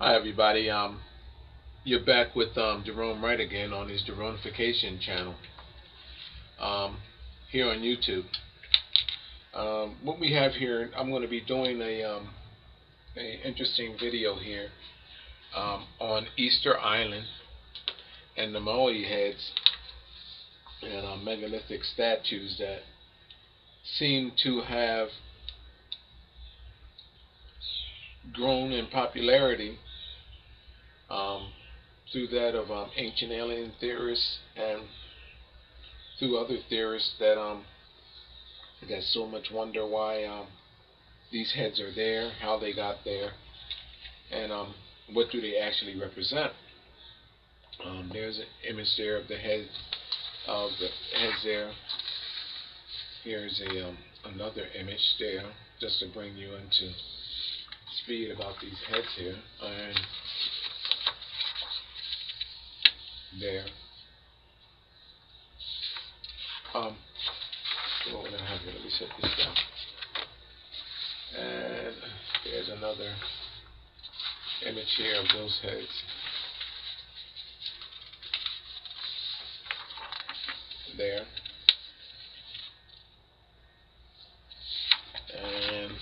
Hi everybody. You're back with Gerone Wright again on his Geronification channel here on YouTube. What we have here, I'm going to be doing a interesting video here on Easter Island and the Moai Heads and megalithic statues that seem to have grown in popularity through that of ancient alien theorists and through other theorists that got so much wonder why these heads are there, how they got there, and what do they actually represent. There's an image there of the heads there. Here's another image there, just to bring you into speed about these heads here, and there. What would I have here? Let me set this down. And there's another image here of those heads. There. And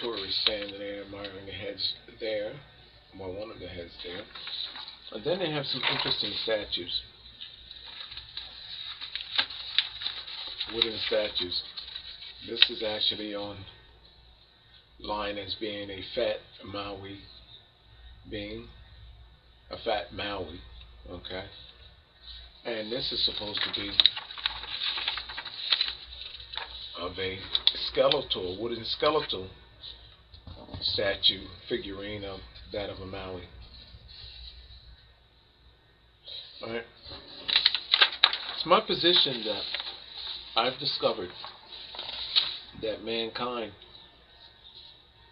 tourists standing there admiring the heads there. Well, one of the heads there. And then they have some interesting statues. Wooden statues. This is actually on line as being a fat Maui being. A fat Maui. Okay. And this is supposed to be of a skeletal, wooden skeletal statue figurine of that of a Maui. Alright. It's my position that I've discovered that mankind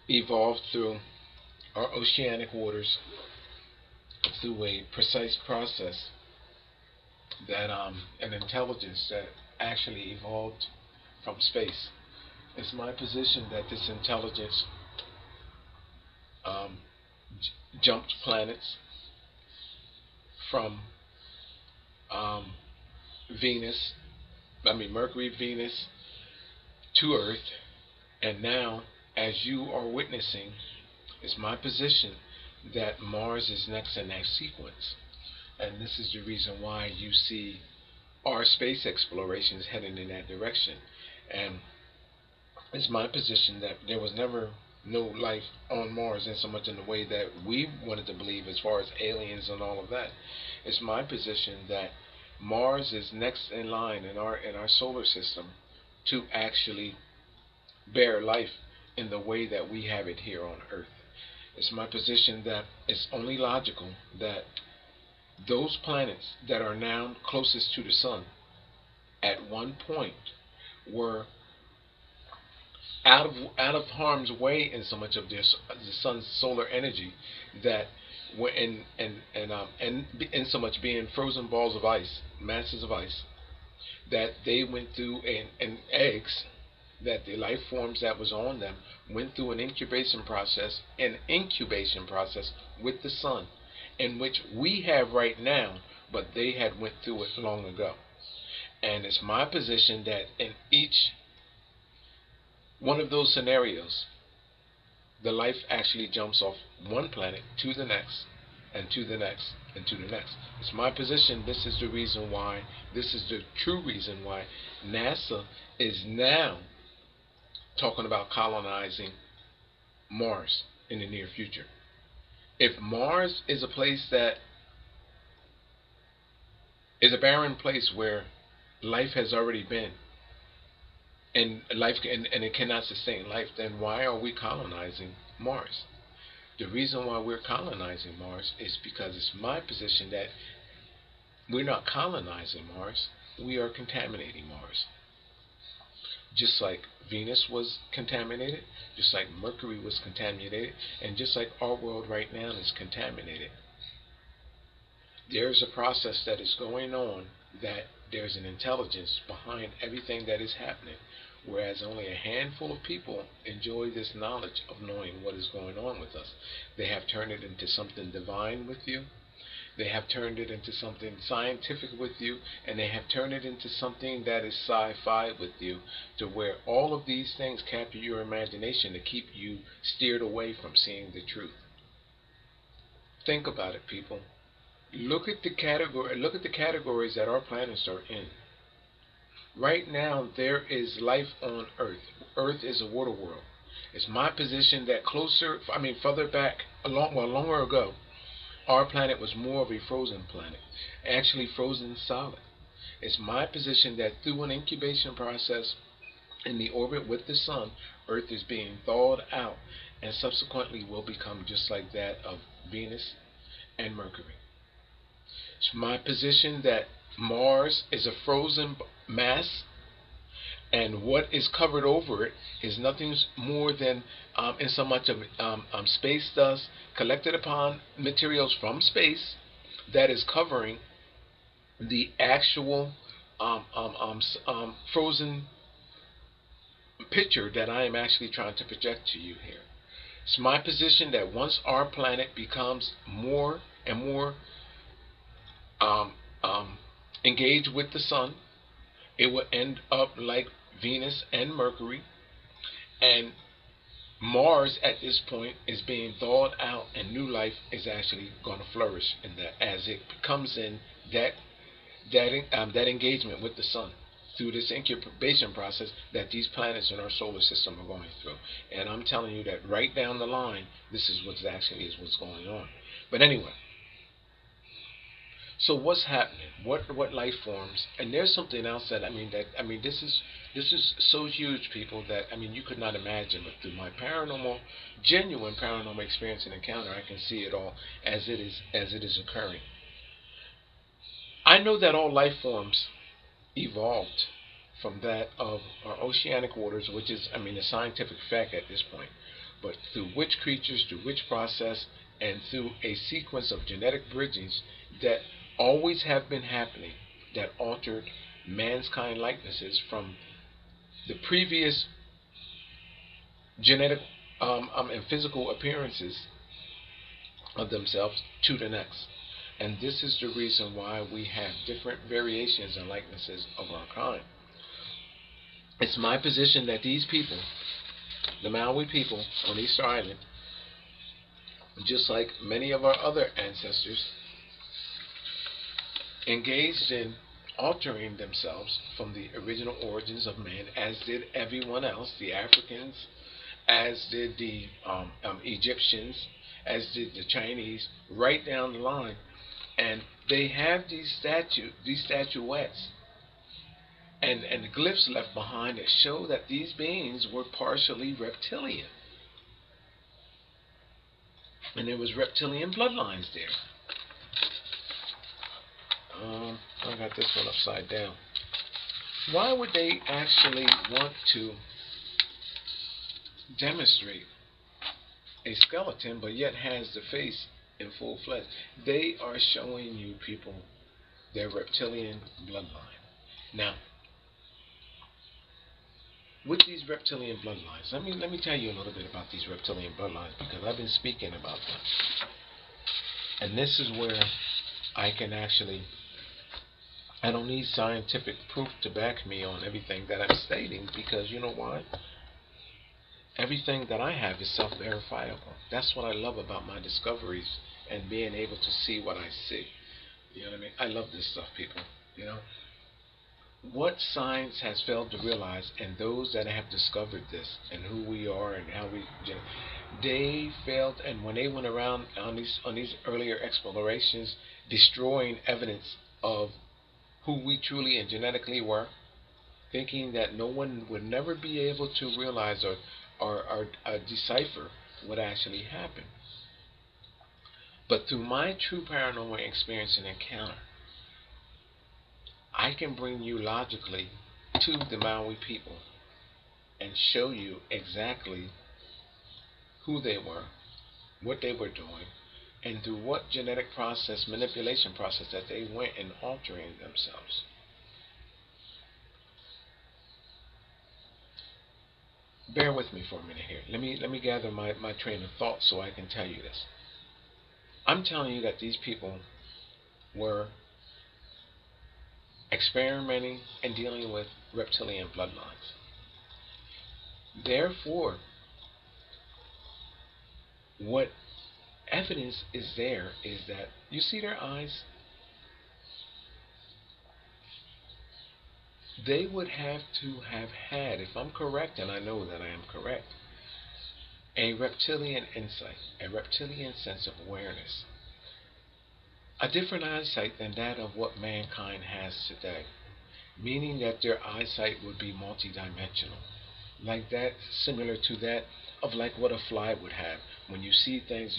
evolved through our oceanic waters through a precise process that an intelligence that actually evolved from space. It's my position that this intelligence jumped planets from Mercury, Venus to Earth, and now, as you are witnessing, it's my position that Mars is next in that sequence. And this is the reason why you see our space explorations heading in that direction. And it's my position that there was never no life on Mars in so much in the way that we wanted to believe as far as aliens and all of that. It's my position that Mars is next in line in our solar system to actually bear life in the way that we have it here on Earth. It's my position that it's only logical that those planets that are now closest to the sun at one point were out of harm's way in so much of the sun's solar energy that were in so much being frozen balls of ice, masses of ice, that they went through and eggs, that the life forms that was on them went through an incubation process with the sun, in which we have right now, but they had went through it long ago. And it's my position that in each one of those scenarios, the life actually jumps off one planet to the next, and to the next, and to the next. It's my position, this is the reason why, this is the true reason why NASA is now talking about colonizing Mars in the near future. If Mars is a place that is a barren place where life has already been, and it cannot sustain life, then why are we colonizing Mars? The reason why we're colonizing Mars is because it's my position that we're not colonizing Mars, we are contaminating Mars. Just like Venus was contaminated, just like Mercury was contaminated, and just like our world right now is contaminated. There's a process that is going on, that there's an intelligence behind everything that is happening. whereas only a handful of people enjoy this knowledge of knowing what is going on with us. They have turned it into something divine with you. They have turned it into something scientific with you, and they have turned it into something that is sci-fi with you, to where all of these things capture your imagination to keep you steered away from seeing the truth. Think about it, people. Look at the categories that our planets are in. Right now, there is life on Earth. Earth is a water world. It's my position that further back, longer ago, our planet was more of a frozen planet, actually frozen solid. It's my position that through an incubation process in the orbit with the sun, Earth is being thawed out and subsequently will become just like that of Venus and Mercury. It's my position that Mars is a frozen mass, and what is covered over it is nothing more than in so much of space dust collected upon materials from space that is covering the actual frozen picture that I am actually trying to project to you here. It's my position that once our planet becomes more and more engaged with the sun, it will end up like Venus and Mercury, and Mars at this point is being thawed out, and new life is actually going to flourish in that as it comes in that engagement with the sun through this incubation process that these planets in our solar system are going through. And I'm telling you that right down the line, this is what's going on. But anyway, so what's happening? What life forms? And there's something else that this is so huge, people, that you could not imagine. But through my genuine paranormal experience and encounter, I can see it all as it is occurring. I know that all life forms evolved from that of our oceanic waters, which is a scientific fact at this point. But through which creatures, through which process, and through a sequence of genetic bridgings that always have been happening, that altered mankind likenesses from the previous genetic and physical appearances of themselves to the next. And this is the reason why we have different variations and likenesses of our kind. It's my position that these people, the Maui people on Easter Island, just like many of our other ancestors, engaged in altering themselves from the original origins of man, as did everyone else, the Africans, as did the Egyptians, as did the Chinese, right down the line. And they have these statuettes and the glyphs left behind that show that these beings were partially reptilian. And there was reptilian bloodlines there. I got this one upside down. Why would they actually want to demonstrate a skeleton but yet has the face in full flesh? They are showing you, people, their reptilian bloodline. Now, with these reptilian bloodlines, let me tell you a little bit about these reptilian bloodlines, because I've been speaking about them. And this is where I don't need scientific proof to back me on everything that I'm stating, because you know why? Everything that I have is self-verifiable. That's what I love about my discoveries and being able to see what I see. You know what I mean? I love this stuff, people. You know? What science has failed to realize, and those that have discovered this and who we are and how they failed, and when they went around on these earlier explorations, destroying evidence of who we truly and genetically were, thinking that no one would never be able to realize or decipher what actually happened. But through my true paranormal experience and encounter, I can bring you logically to the Maui people and show you exactly who they were, what they were doing, and through what genetic process, manipulation process that they went in altering themselves. bear with me for a minute here. Let me gather my train of thought so I can tell you this. I'm telling you that these people were experimenting and dealing with reptilian bloodlines. Therefore, what evidence is there is that you see their eyes. They would have to have had, if I'm correct, and I know that I am correct, a reptilian insight, a reptilian sense of awareness, a different eyesight than that of what mankind has today, meaning that their eyesight would be multidimensional, like that, similar to that of like what a fly would have. When you see things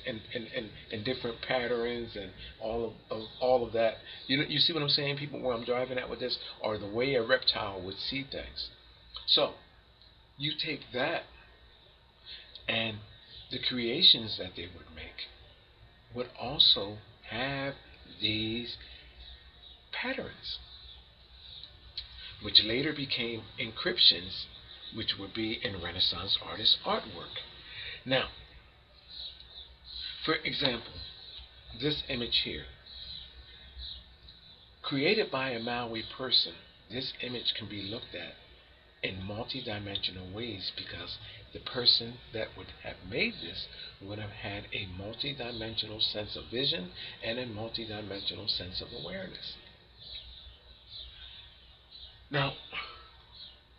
in different patterns and all of that. You see what I'm saying, people, where I'm driving at with this, or the way a reptile would see things. So you take that, and the creations that they would make would also have these patterns, which later became encryptions, which would be in Renaissance artist artwork. Now, for example, this image here, created by a Maui person, this image can be looked at in multidimensional ways because the person that would have made this would have had a multidimensional sense of vision and a multidimensional sense of awareness. Now,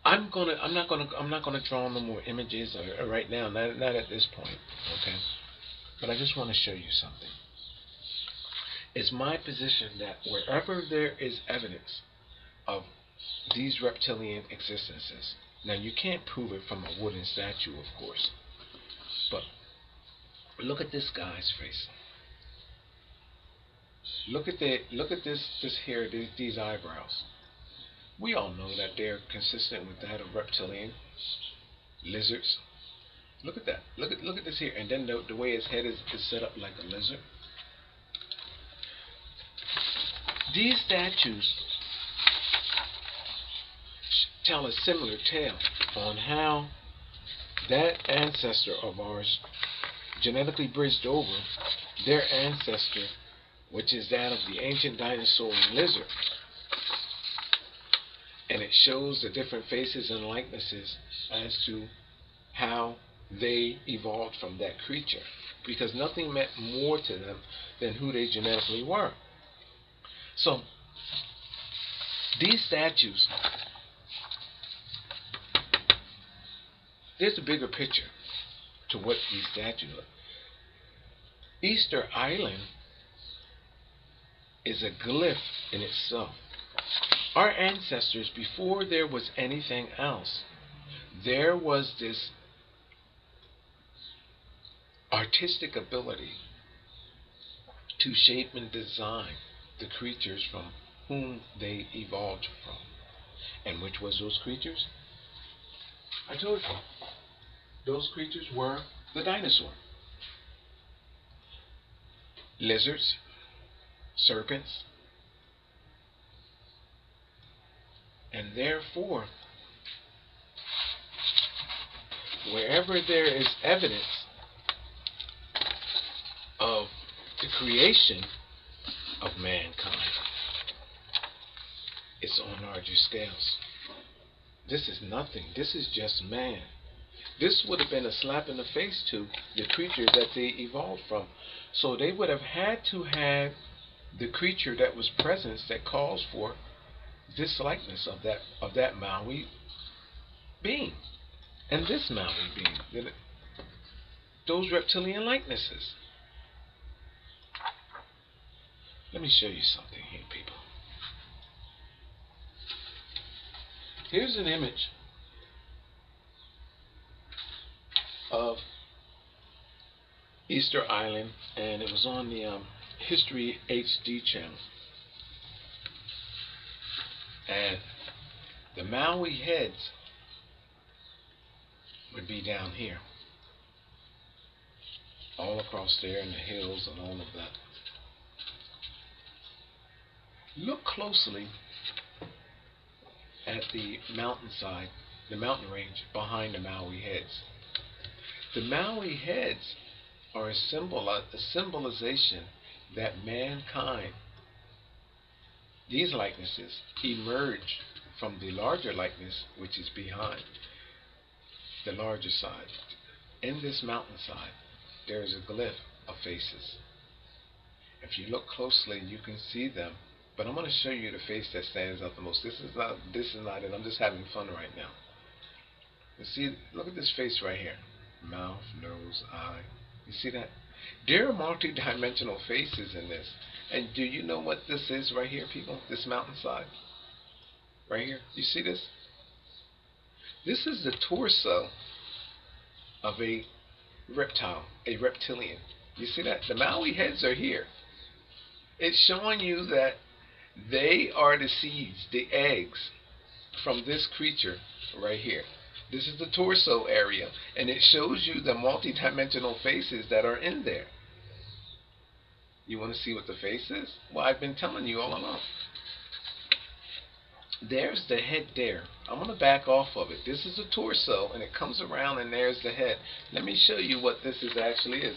I'm not gonna draw no more images right now, not at this point, okay? But I just want to show you something. It's my position that wherever there is evidence of these reptilian existences, now you can't prove it from a wooden statue, of course, but look at this guy's face. Look at this hair, these eyebrows. We all know that they're consistent with that of reptilian lizards. Look at that. Look at this here, and then the way his head is set up like a lizard. These statues tell a similar tale on how that ancestor of ours genetically bridged over their ancestor, which is that of the ancient dinosaur and lizard. And it shows the different faces and likenesses as to how they evolved from that creature, because nothing meant more to them than who they genetically were. So these statues, there's a bigger picture to what these statues are. Easter Island is a glyph in itself. Our ancestors, before there was anything else, there was this artistic ability to shape and design the creatures from whom they evolved from. And which was those creatures? I told you. Those creatures were the dinosaur. Lizards, serpents, and therefore, wherever there is evidence of the creation of mankind, it's on larger scales. This is nothing. This is just man. This would have been a slap in the face to the creatures that they evolved from. So they would have had to have the creature that was present that calls for this likeness of that Maui being, and this Maui being, those reptilian likenesses. Let me show you something here, people. Here's an image of Easter Island, and it was on the History HD channel. And the Moai Heads would be down here, all across there in the hills and all of that. Look closely at the mountainside the mountain range behind the Moai Heads. The Moai Heads are a symbolization that mankind, these likenesses, emerge from the larger likeness which is behind the larger side. In this mountainside, there is a glyph of faces. If you look closely, you can see them, but I'm going to show you the face that stands out the most. This is not it. I'm just having fun right now. You see, look at this face right here. Mouth, nose, eye. You see that? There are multi-dimensional faces in this. And do you know what this is right here, people? This mountainside? Right here. You see this? This is the torso of a reptile, a reptilian. You see that? The Moai Heads are here. It's showing you that they are the seeds, the eggs from this creature right here. This is the torso area, and it shows you the multi-dimensional faces that are in there. You want to see what the face is? Well, I've been telling you all along. There's the head there. I'm going to back off of it. This is the torso, and it comes around, and there's the head. Let me show you what this is actually is.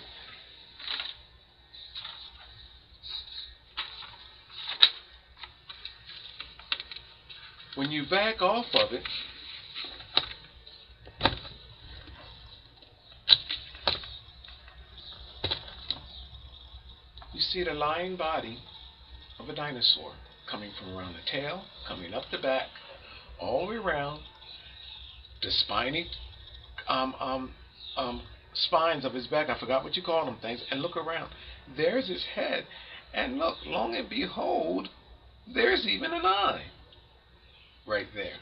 When you back off of it, you see the lying body of a dinosaur coming from around the tail, coming up the back, all the way around, the spiny spines of his back. I forgot what you call them things. And look around. There's his head. And look, long and behold, there's even an eye right there.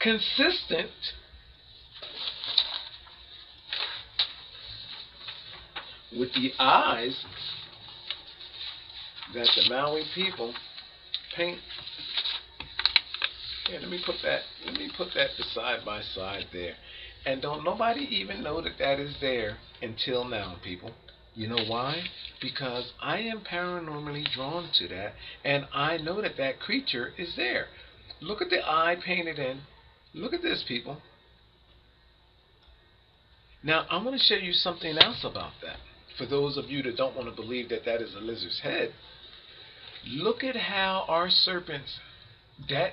Consistent with the eyes that the Maui people paint. Here, let me put that side by side there. And don't nobody even know that that is there until now, people. You know why? Because I am paranormally drawn to that, and I know that that creature is there. Look at the eye painted in. Look at this, people. Now, I'm going to show you something else about that. For those of you that don't want to believe that that is a lizard's head, look at how our serpents, that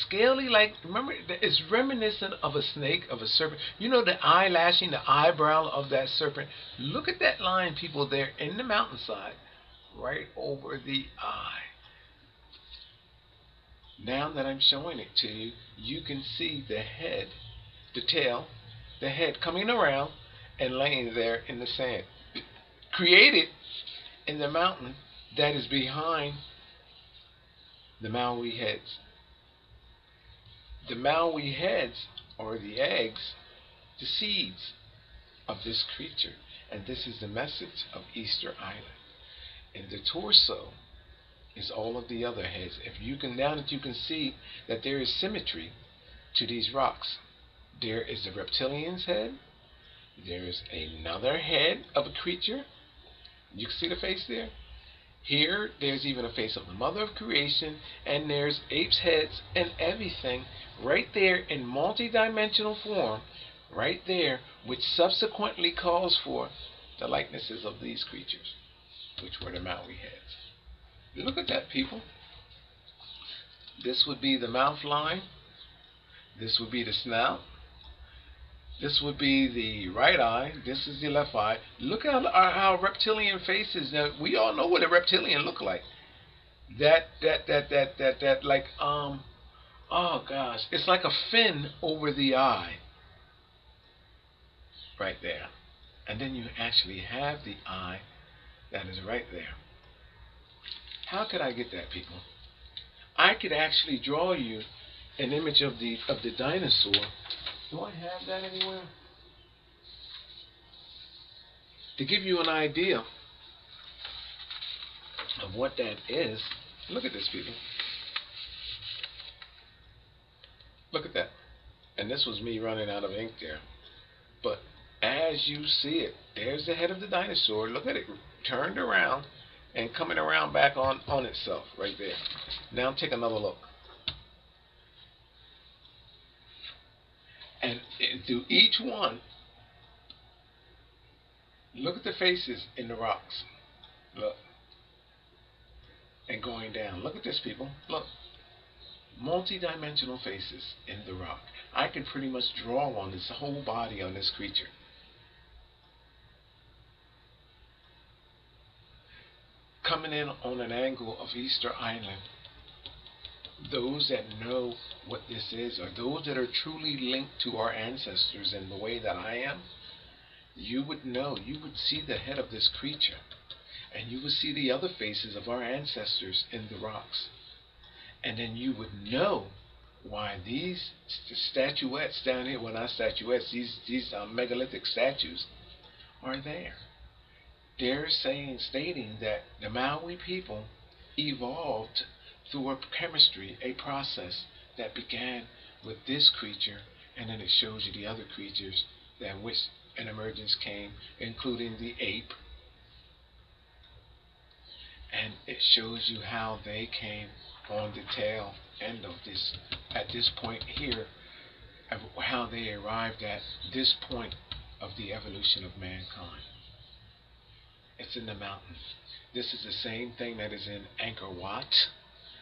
scaly, like, remember, it's reminiscent of a snake, of a serpent. You know, the eyelashing, the eyebrow of that serpent. Look at that line, people, there in the mountainside, right over the eye. Now that I'm showing it to you, you can see the head, the tail, the head coming around and laying there in the sand, created in the mountain that is behind the Moai Heads. The Moai Heads are the eggs, the seeds of this creature, and this is the message of Easter Island. And the torso is all of the other heads. If you can, now that you can see that there is symmetry to these rocks, there is the reptilian's head, there is another head of a creature. You can see the face there. Here, there's even a face of the mother of creation, and there's apes' heads and everything right there in multi-dimensional form, right there, which subsequently calls for the likenesses of these creatures, which were the Moai Heads. Look at that, people. This would be the mouth line. This would be the snout. This would be the right eye. This is the left eye. Look at how reptilian faces. Now, we all know what a reptilian look like. That like, oh gosh, it's like a fin over the eye. Right there. And then you actually have the eye that is right there. How could I get that, people? I could actually draw you an image of the dinosaur. Do I have that anywhere? To give you an idea of what that is, look at this, people. Look at that. And this was me running out of ink there. But as you see it, there's the head of the dinosaur. Look at it, turned around and coming around back on itself right there. Now take another look. through each one, look at the faces in the rocks. Look. And going down. Look at this, people. Look. Multi-dimensional faces in the rock. I can pretty much draw on this whole body on this creature. Coming in on an angle of Easter Island, those that know what this is, or those that are truly linked to our ancestors in the way that I am, you would know, you would see the head of this creature, and you would see the other faces of our ancestors in the rocks. And then you would know why these statuettes down here, well, not statuettes, these megalithic statues are there. They're stating that the Maui people evolved through a chemistry, a process that began with this creature, and then it shows you the other creatures that which an emergence came, including the ape. And it shows you how they came on the tail end of this, at this point here, how they arrived at this point of the evolution of mankind. It's in the mountains. This is the same thing that is in Ankor Wat.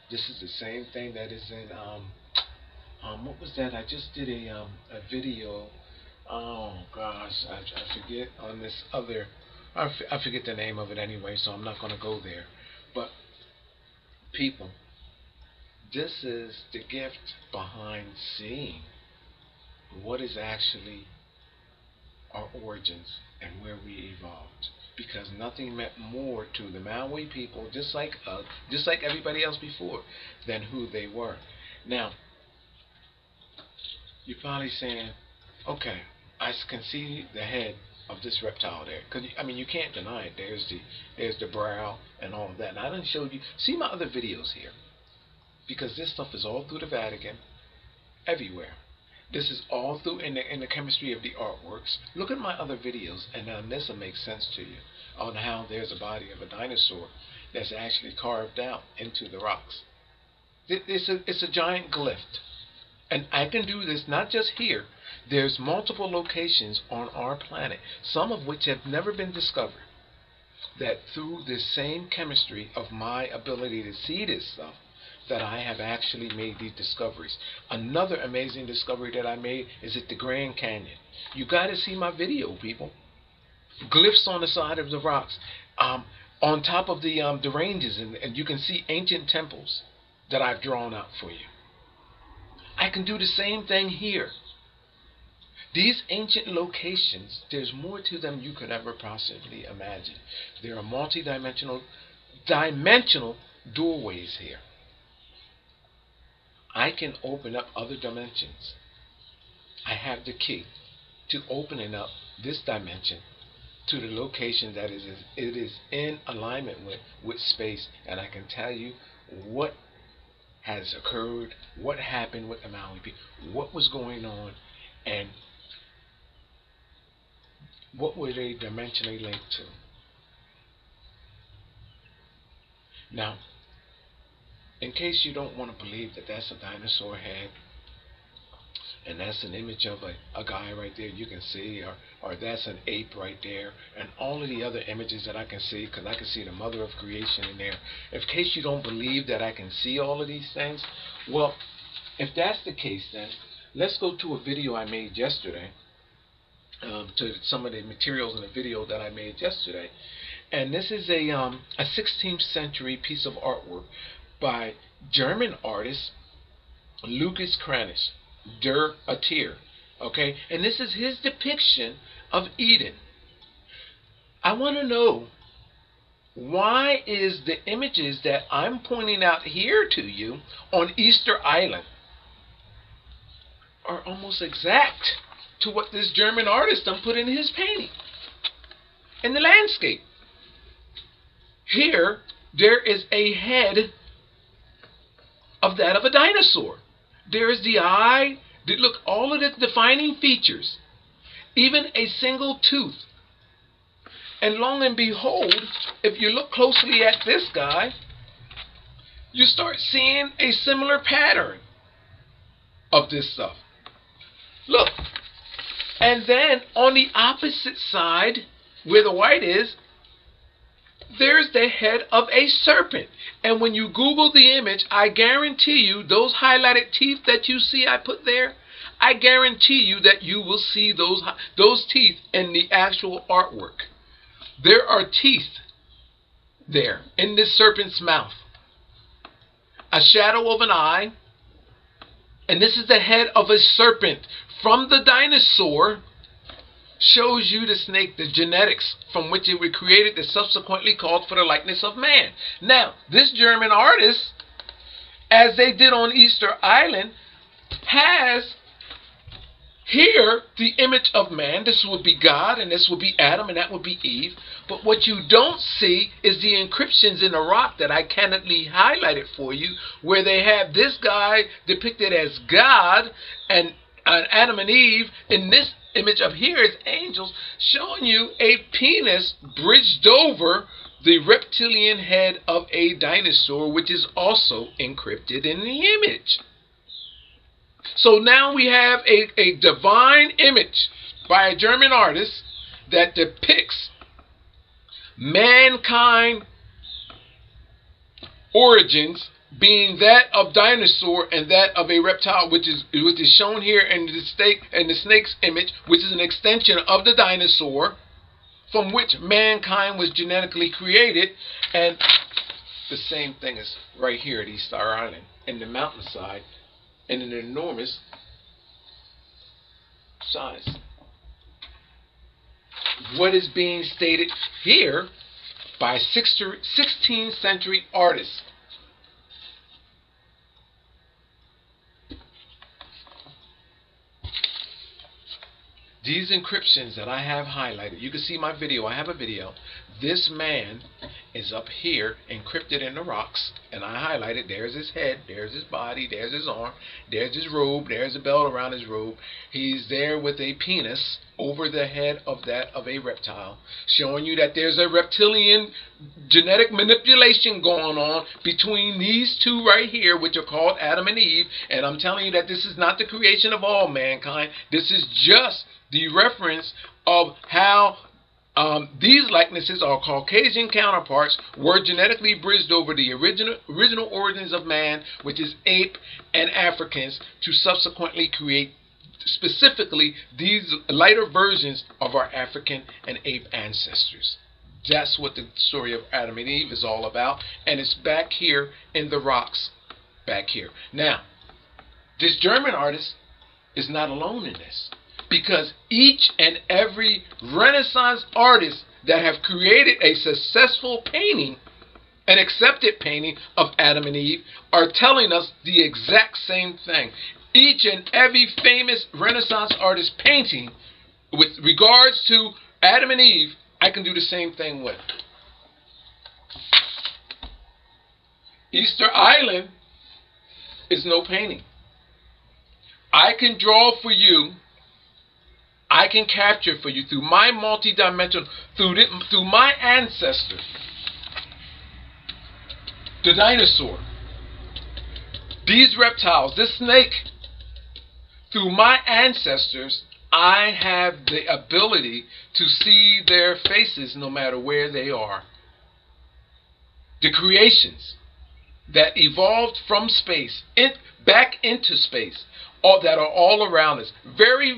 This is the same thing that is in what was that? I just did a video. Oh gosh, I forget on this other. I forget the name of it anyway, so I'm not going to go there. But people, this is the gift behind seeing what is actually our origins and where we evolved. Because nothing meant more to the Maui people, just like everybody else before, than who they were. Now, you're probably saying, okay, I can see the head of this reptile there, because I mean you can't deny it. There's the brow and all of that. And I didn't show you. See my other videos here, because this stuff is all through the Vatican, everywhere. This is all through in the chemistry of the artworks. Look at my other videos, and then this will make sense to you on how there's a body of a dinosaur that's actually carved out into the rocks. It's a giant glyph, and I can do this not just here. There's multiple locations on our planet, some of which have never been discovered, that through this same chemistry of my ability to see this stuff, that I have actually made these discoveries. Another amazing discovery that I made is at the Grand Canyon. You got to see my video, people. Glyphs on the side of the rocks, on top of the ranges, and you can see ancient temples that I've drawn out for you. I can do the same thing here. These ancient locations, there's more to them you could ever possibly imagine. There are multidimensional doorways here. I can open up other dimensions. I have the key to opening up this dimension to the location that it is in alignment with space, and I can tell you what has occurred, what happened with the Maui people, what was going on, and what were they dimensionally linked to. Now, in case you don't want to believe that that's a dinosaur head, and that's an image of a guy right there you can see, or that's an ape right there, and all of the other images that I can see, because I can see the mother of creation in there. In case you don't believe that I can see all of these things, well, if that's the case, then let's go to a video I made yesterday, to some of the materials in the video that I made yesterday. And this is a 16th century piece of artwork by German artist Lucas Kranich, Der Tier. Okay, and this is his depiction of Eden. I want to know, why is the images that I'm pointing out here to you on Easter Island are almost exact to what this German artist put in his painting in the landscape. Here there is a head of that of a dinosaur. There is the eye. Look, all of the defining features, even a single tooth. And lo and behold, if you look closely at this guy, you start seeing a similar pattern of this stuff. Look, And then on the opposite side, where the white is, there's the head of a serpent. And when you Google the image, I guarantee you, those highlighted teeth that you see I put there, I guarantee you that you will see those teeth in the actual artwork. There are teeth there in this serpent's mouth. A shadow of an eye. And this is the head of a serpent. From the dinosaur, shows you the snake, the genetics from which it was created, that subsequently called for the likeness of man. Now, this German artist, as they did on Easter Island, has here the image of man. This would be God, and this would be Adam, and that would be Eve. But what you don't see is the inscriptions in the rock that I candidly highlighted for you, where they have this guy depicted as God, and Adam and Eve in this image up here is angels, showing you a penis bridged over the reptilian head of a dinosaur, which is also encrypted in the image. So now we have a divine image by a German artist that depicts mankind origins being that of dinosaur and that of a reptile, which is shown here in the snake's image, which is an extension of the dinosaur, from which mankind was genetically created. And the same thing is right here at Easter Island, in the mountainside, in an enormous size. What is being stated here by 16th century artists? These encryptions that I have highlighted, you can see my video, I have a video. This man is up here, encrypted in the rocks, and I highlighted, there's his head, there's his body, there's his arm, there's his robe, there's a belt around his robe. He's there with a penis over the head of that of a reptile, showing you that there's a reptilian genetic manipulation going on between these two right here, which are called Adam and Eve. And I'm telling you that this is not the creation of all mankind. This is just the reference of how these likenesses, our Caucasian counterparts, were genetically bridged over the original origins of man, which is ape and Africans, to subsequently create specifically these lighter versions of our African and ape ancestors. That's what the story of Adam and Eve is all about, and it's back here in the rocks, back here. Now, this German artist is not alone in this, because each and every Renaissance artist that have created a successful painting, an accepted painting of Adam and Eve, are telling us the exact same thing. Each and every famous Renaissance artist painting with regards to Adam and Eve, I can do the same thing with. Easter Island is no painting. I can draw for you, I can capture for you through my multidimensional, through my ancestor, the dinosaur, these reptiles, this snake. Through my ancestors, I have the ability to see their faces no matter where they are. The creations that evolved from space, back into space, that are all around us. Barely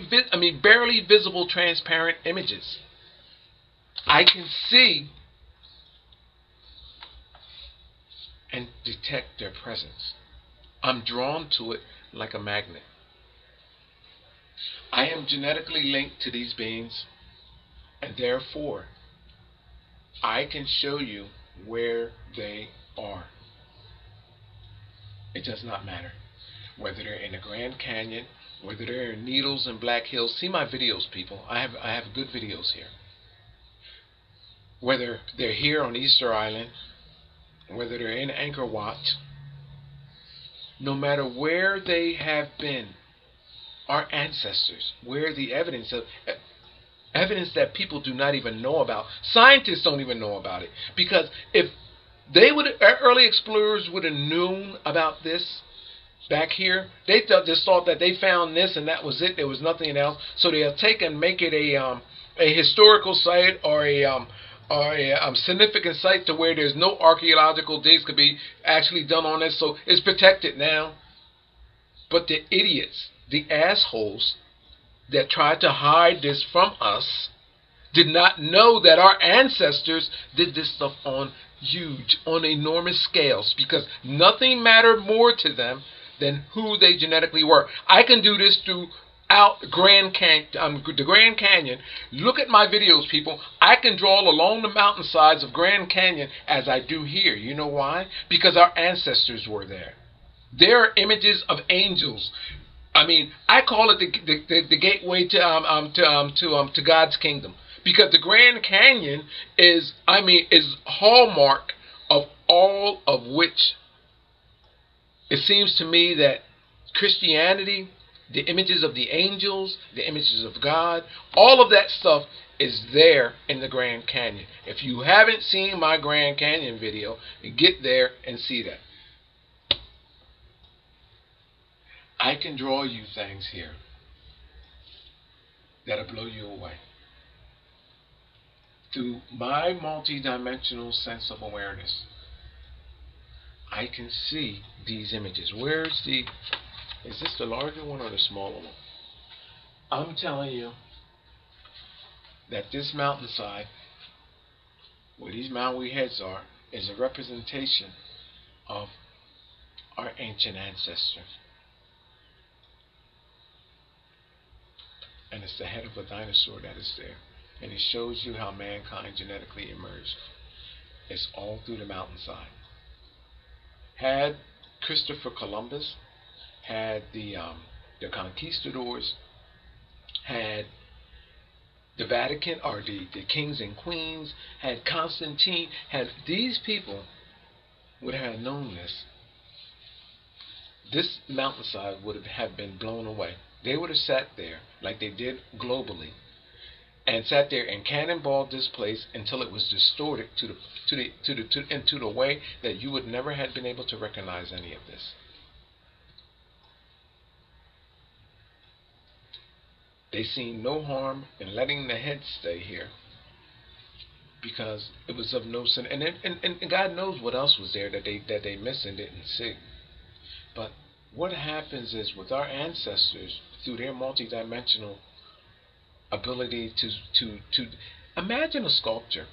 visible transparent images. I can see and detect their presence. I'm drawn to it like a magnet. I am genetically linked to these beings, and therefore I can show you where they are. It does not matter whether they're in the Grand Canyon, whether they're in Needles and Black Hills. See my videos, people. I have good videos here. Whether they're here on Easter Island, whether they're in Ankor Wat, no matter where they have been, our ancestors, where the evidence that people do not even know about. Scientists don't even know about it, because if they would, early explorers would have known about this, back here, they just thought that they found this and that was it. There was nothing else. So they'll take and make it a historical site or a significant site to where there's no archaeological digs could be actually done on it. So it's protected now. But the idiots, the assholes that tried to hide this from us did not know that our ancestors did this stuff on enormous scales, because nothing mattered more to them than who they genetically were. I can do this throughout the Grand Canyon. Look at my videos, people. I can draw along the mountainsides of Grand Canyon as I do here. You know why? Because our ancestors were there. There are images of angels. I mean, I call it the gateway to God's kingdom, because the Grand Canyon is hallmark of all of which it seems to me that Christianity, the images of the angels, the images of God, all of that stuff is there in the Grand Canyon. If you haven't seen my Grand Canyon video, get there and see that. I can draw you things here that'll blow you away. Through my multidimensional sense of awareness, I can see these images. Is this the larger one or the smaller one? I'm telling you that this mountainside, where these Moai Heads are, is a representation of our ancient ancestors. And it's the head of a dinosaur that is there. And it shows you how mankind genetically emerged. It's all through the mountainside. Had Christopher Columbus, had the conquistadors, had the Vatican, or the kings and queens, had Constantine, had these people would have known this mountainside would have been blown away. They would have sat there like they did globally, and sat there and cannonballed this place until it was distorted into the way that you would never have been able to recognize any of this. They seen no harm in letting the heads stay here, because it was of no sin, and God knows what else was there that they missed and didn't see. But what happens is, with our ancestors, through their multidimensional ability to imagine a sculpture,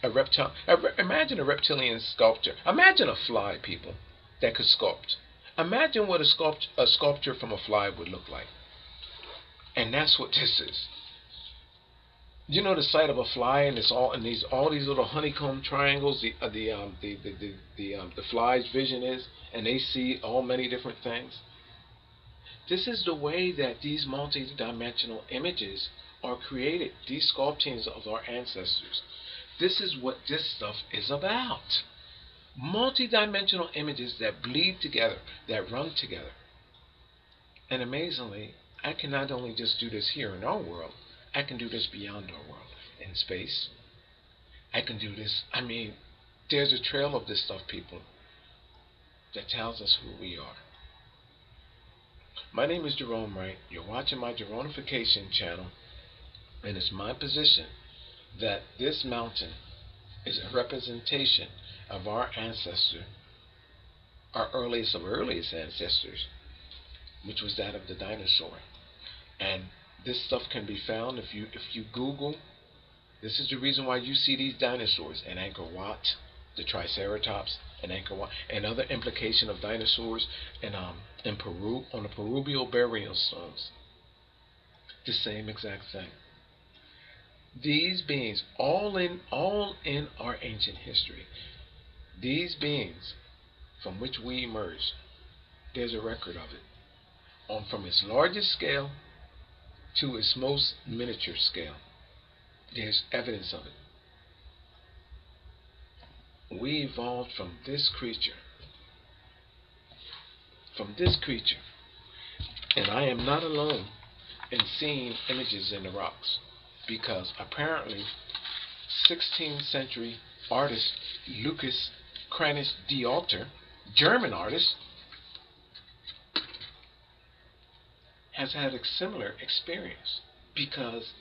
imagine a reptilian sculpture. Imagine a fly, people, that could sculpt. Imagine what a sculpture from a fly would look like. And that's what this is. You know the sight of a fly, and it's all these little honeycomb triangles. The fly's vision is, and they see all many different things. This is the way that these multi-dimensional images are created. These sculptings of our ancestors. This is what this stuff is about. Multi-dimensional images that bleed together, that run together. And amazingly, I can not only just do this here in our world, I can do this beyond our world, in space. I can do this. I mean, there's a trail of this stuff, people, that tells us who we are. My name is Gerone Wright. You're watching my Geronification channel, and it's my position that this mountain is a representation of our ancestor, our earliest of earliest ancestors, which was that of the dinosaur. And this stuff can be found if you Google. This is the reason why you see these dinosaurs in Ankor Wat, the Triceratops, and Ankor Wat, and other implication of dinosaurs in Peru on the perubial burial stones. The same exact thing. These beings, all in our ancient history, these beings from which we emerged, there's a record of it, from its largest scale to its most miniature scale. There's evidence of it. We evolved from this creature. And I am not alone in seeing images in the rocks, because apparently 16th century artist Lucas Cranach de Alter, German artist, has had a similar experience, because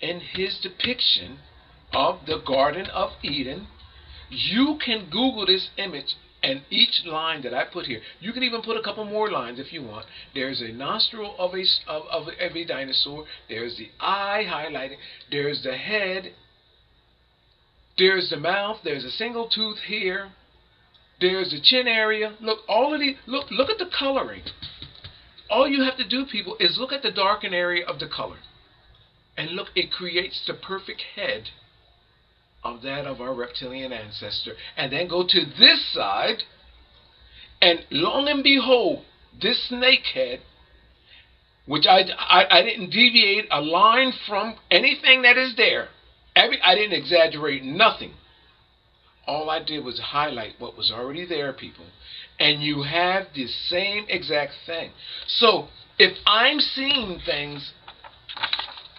in his depiction of the Garden of Eden, you can Google this image, and each line that I put here, you can even put a couple more lines if you want. There's a nostril of a dinosaur. There's the eye highlighted. There's the head. There's the mouth. There's a single tooth here. There's the chin area. Look, all of these. Look at the coloring. All you have to do, people, is look at the darkened area of the color, and look, it creates the perfect head of that of our reptilian ancestor. And then go to this side, and long and behold, this snake head, which I didn't deviate a line from anything that is there. I didn't exaggerate nothing. All I did was highlight what was already there, people. And you have the same exact thing. So if I'm seeing things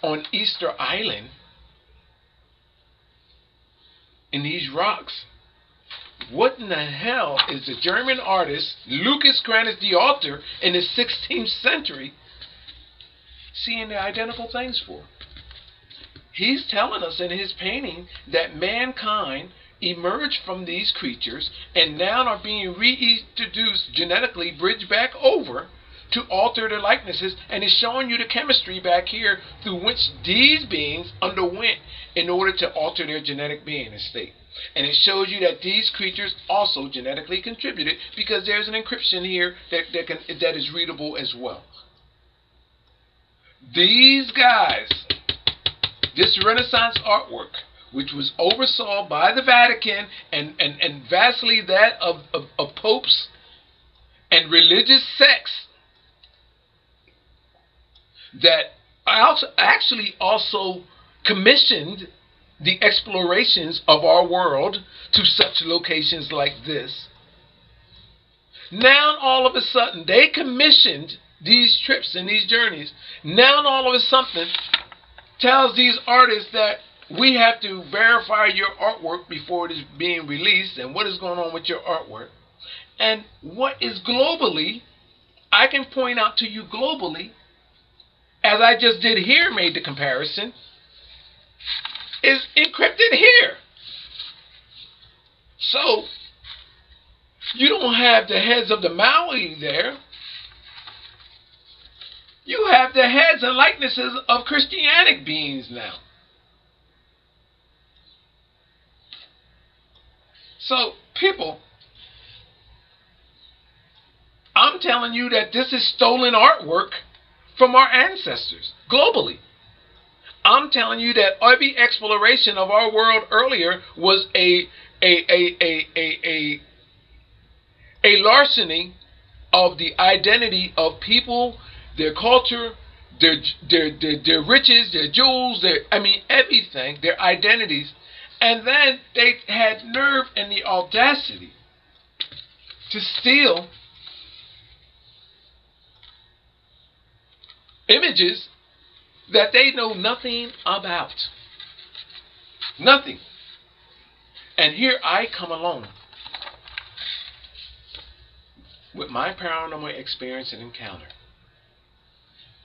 on Easter Island, in these rocks, what in the hell is the German artist Lucas Cranach the author in the 16th century seeing the identical things for? He's telling us in his painting that mankind emerged from these creatures and now are being reintroduced, genetically bridged back over to alter their likenesses, and is showing you the chemistry back here through which these beings underwent in order to alter their genetic being and state. And it shows you that these creatures also genetically contributed, because there's an encryption here that is readable as well. These guys, this Renaissance artwork, which was oversaw by the Vatican and vastly that of popes and religious sects, that actually also commissioned the explorations of our world to such locations like this. Now all of a sudden they commissioned these trips and these journeys. Now all of a sudden tells these artists that we have to verify your artwork before it is being released, and what is going on with your artwork. And what is globally, I can point out to you globally, as I just did here, made the comparison, is encrypted here. So you don't have the heads of the Moai there. You have the heads and likenesses of Christianic beings now. So, people, I'm telling you that this is stolen artwork from our ancestors globally. I'm telling you that every exploration of our world earlier was a larceny of the identity of people, their culture, their riches, their jewels, everything, their identities. And then they had nerve and the audacity to steal images that they know nothing about. Nothing. And here I come along with my paranormal experience and encounter.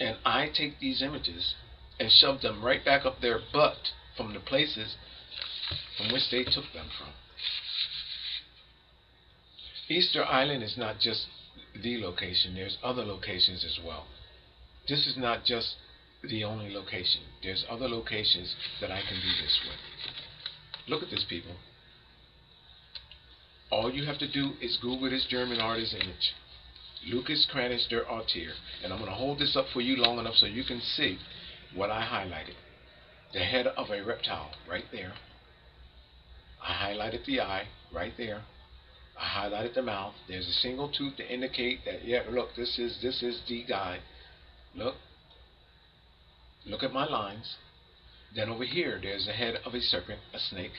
And I take these images and shove them right back up their butt from the places from which they took them from. Easter Island is not just the location. There's other locations as well. This is not just the only location. There's other locations that I can do this with. Look at this, people. All you have to do is Google this German artist's image, Lucas Cranach der Auteur. And I'm going to hold this up for you long enough so you can see what I highlighted. The head of a reptile right there. I highlighted the eye right there. I highlighted the mouth. There's a single tooth to indicate that, yeah, look, this is the guy. Look at my lines. Then over here, there's the head of a serpent, a snake.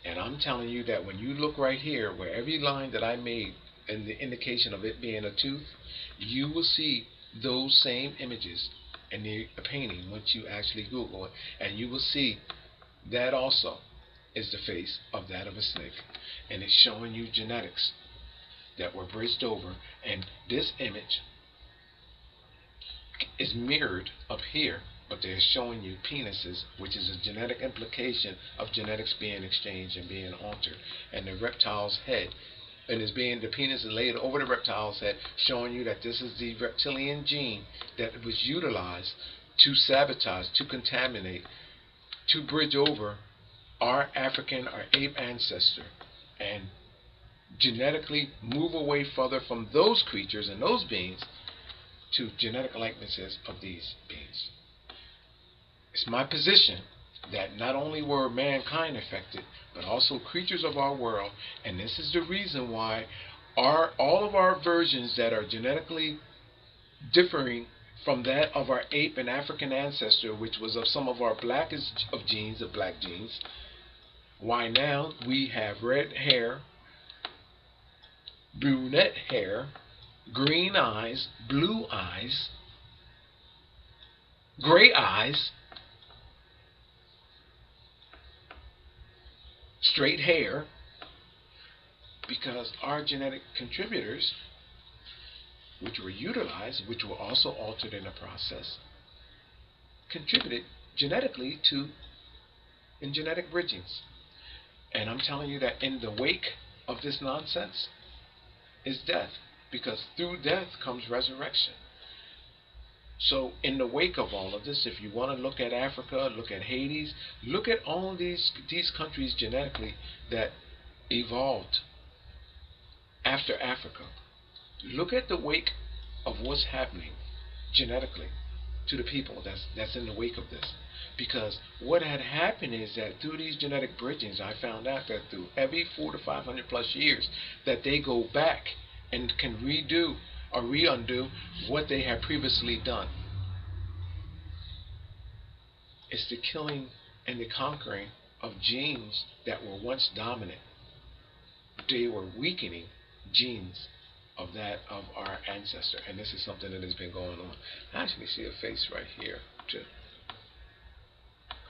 And I'm telling you that when you look right here, where every line that I made and the indication of it being a tooth, you will see those same images in the painting once you actually Google it. And you will see that also is the face of that of a snake. And it's showing you genetics that were bridged over. And this image is mirrored up here, but they're showing you penises, which is a genetic implication of genetics being exchanged and being altered. And the reptile's head, and the penis is laid over the reptile's head, showing you that this is the reptilian gene that was utilized to sabotage, to contaminate, to bridge over our African or ape ancestor, and genetically move away further from those creatures and those beings to genetic likenesses of these beings. It's my position that not only were mankind affected, but also creatures of our world, and this is the reason why all of our versions that are genetically differing from that of our ape and African ancestor, which was of some of our blackest of genes, of black genes, why now we have red hair, brunette hair, green eyes, blue eyes, gray eyes, straight hair, because our genetic contributors, which were utilized, which were also altered in the process, contributed genetically in genetic bridgings. And I'm telling you that in the wake of this nonsense is death, because through death comes resurrection. So in the wake of all of this, if you want to look at Africa, look at Hades, look at all these countries genetically that evolved after Africa. Look at the wake of what's happening genetically to the people that's in the wake of this. Because what had happened is that through these genetic bridgings, I found out that through every 400 to 500 plus years, that they go back and can redo or undo what they had previously done. It's the killing and the conquering of genes that were once dominant. They were weakening genes of our ancestor, and this is something that has been going on. I actually see a face right here too.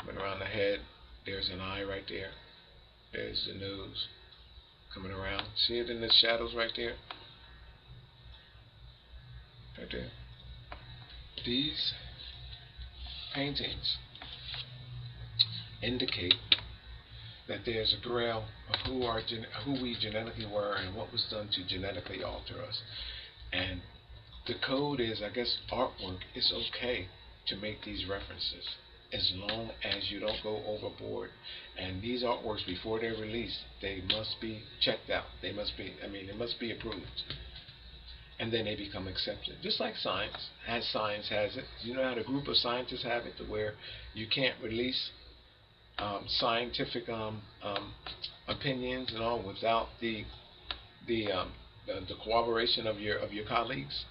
Coming around the head, there's an eye right there. There's the nose coming around. See it in the shadows right there? Right there. These paintings indicate that there's a grail of who we genetically were and what was done to genetically alter us. And the code is, I guess, artwork. It's okay to make these references as long as you don't go overboard. And these artworks, before they're released, they must be checked out. They must be approved. And then they become accepted. Just like science, as science has it. You know how the group of scientists have it, to where you can't release scientific opinions and all without the cooperation of your colleagues.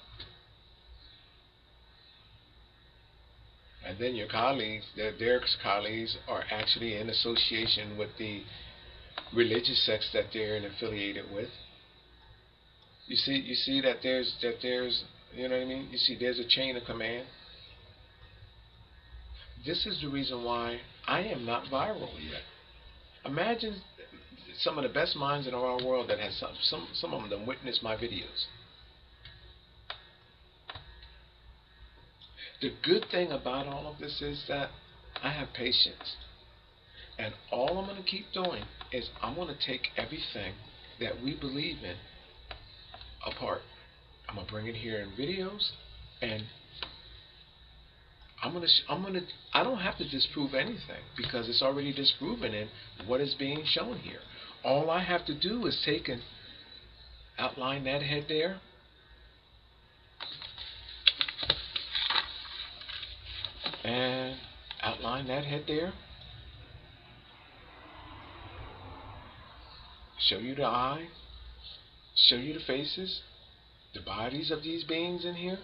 And then your colleagues, their colleagues, are actually in association with the religious sects that they're affiliated with. You see that there's you know what I mean? You see there's a chain of command. This is the reason why I am not viral yet. Imagine some of the best minds in our world that has some of them witnessed my videos. The good thing about all of this is that I have patience. And all I'm going to keep doing is I'm going to take everything that we believe in apart. I'm going to bring it here in videos, and I don't have to disprove anything, because it's already disproven in what is being shown here. All I have to do is take and outline that head there, and outline that head there, show you the eye, show you the faces, the bodies of these beings in here,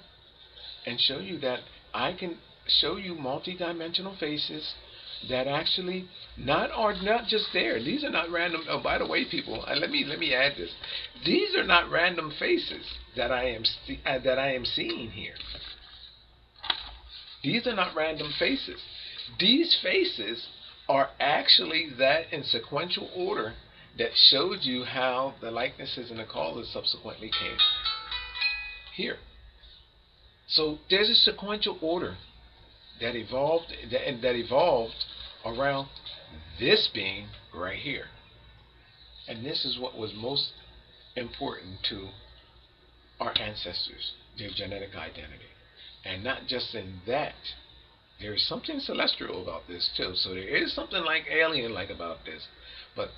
and show you that I can show you multidimensional faces that actually are not just there. These are not random. Oh, by the way, people, let me add this. These are not random faces that I am seeing here. These are not random faces. These faces are actually that in sequential order that showed you how the likenesses and the causes subsequently came here. So there's a sequential order that evolved around this being right here. And this is what was most important to our ancestors, their genetic identity. And not just in that, there is something celestial about this too. So there is something like alien-like about this. But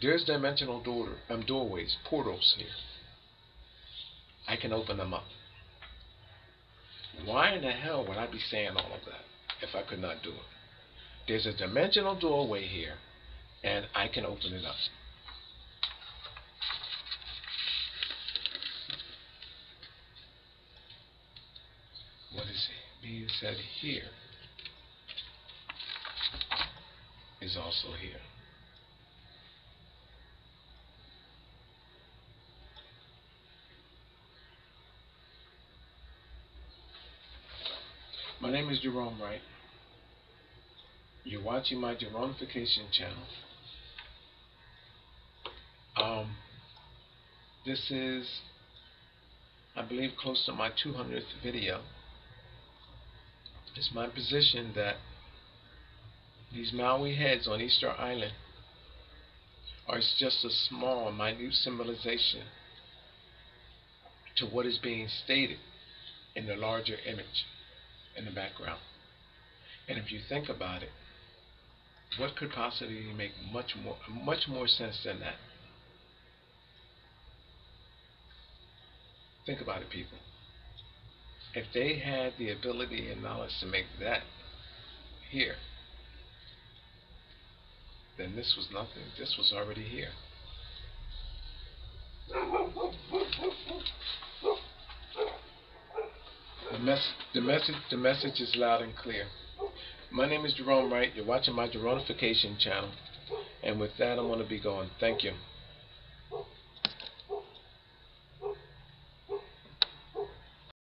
there's dimensional doorways, portals here. I can open them up. Why in the hell would I be saying all of that if I could not do it? There's a dimensional doorway here, and I can open it up. What is being said here is also here. My name is Gerone Wright. You're watching my Geronification channel. This is, I believe, close to my 200th video. It's my position that these Moai Heads on Easter Island are just a small, minute symbolization to what is being stated in the larger image in the background. And if you think about it, what could possibly make much more sense than that? Think about it, people. If they had the ability and knowledge to make that here, then this was nothing. This was already here. The message is loud and clear. My name is Gerone Wright. You're watching my Geronification channel. And with that, I'm going to be going. Thank you.